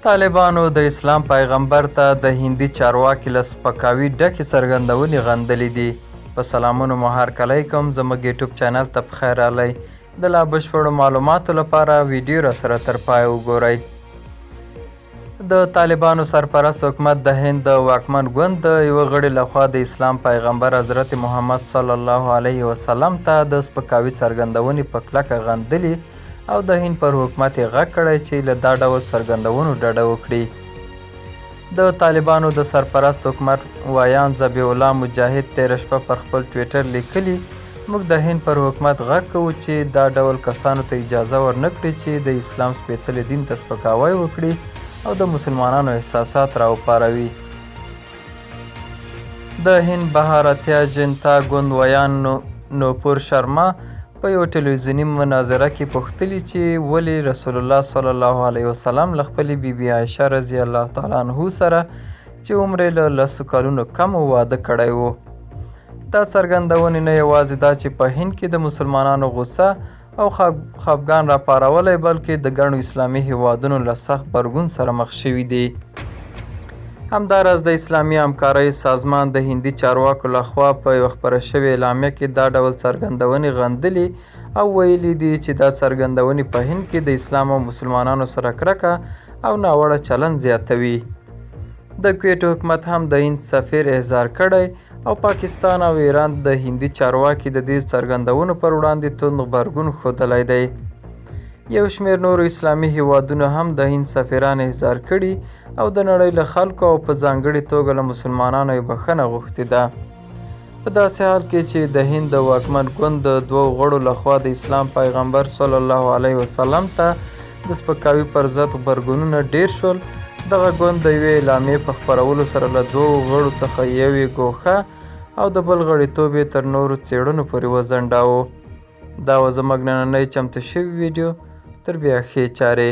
طالبانو د اسلام پیغمبر ته د هندي چارواکي له سپکاوي ډکې څرګندونې غندلې دي. په سلامونو مو هرکلی کوم، زموږ یوټیوب چینل ته پخیر راغلی. د لا بشپړو معلوماتو لپاره ویډیو راسره تر پایه وګورئ. د طالبانو سرپرست حکومت د هند د واکمن ګوند د یوه غړي لخوا د اسلام پیغمبر حضرت محمد صلی الله علیه وسلم ته د سپکاوي څرګندونې په کلکه غندلي او د هند پر حکومت یې غږ کړی چې له دا ډول څرګندونو ډډه وکړي. د طالبانو د سرپرست حکومت ویان ذبیح الله مجاهد تېره شپه پر خپل ټویټر لیکلي، موږ د هند پر حکومت غږ کوو چې دا ډول کسانو ته اجازه ورنکړي چې د اسلام سپېڅلي دین ته سپکاوی وکړي او د مسلمانانو احساسات راوپاروي. د هند بهارتیا جنتا ګوند ویان نوپور شرما په یو ټلویزیوني مناظره کې پوښتلي چې ولې رسول الله صلی الله علیه وسلم له خپلې بیبي عایشه رضی الله تعالی عنه سره چې عمر یې له 10 کلونو کم واده کړی و. دا څرګندونې نه یوازې دا چې په هند کې د مسلمانانو غوسه او خفګان راپارولی، بلکې د ګڼو اسلامي هیوادونو له سخت غبرګون سره مخ شوي دي. همداراز د اسلامي همکارۍ سازمان د هندي چارواکو لخوا په یوه خپره شوې اعلامیه کې دا ډول څرګندونې غندلي او ویلي دي چې دا څرګندونې په هند کې د اسلام او مسلمانانو سره کرکه او ناوړه چلند زیاتوي. د کویټ حکومت هم د هند سفیر احضار کړی او پاکستان او ایران د هندي چارواکي د دې څرګندونو پر وړاندې توند غبرګون ښودلی دی. یو شمېر نورو اسلامي هیوادونو هم د هند سفیران احضار کړي او د نړۍ له خلکو او په ځانګړې توګه له مسلمانانو یې بښنه غوښتې ده. په داسې حال کې چې د هند د واکمن ګوند د 2 غړو لخوا د اسلام پیغمبر صلی الله علیه وسلم ته د سپکاوي پر ضد غبرګونونه ډیر شول، دغه ګوند د یوې اعلامیې په خپرولو سره له 2 غړو څخه یوې ګوښه او د بل غړیتوب یې تر نورو څېړنو پورې وځنډاوه. دا وه زموږ نننۍ چمتو شوې ویډیو. تر بیا ښې چارې.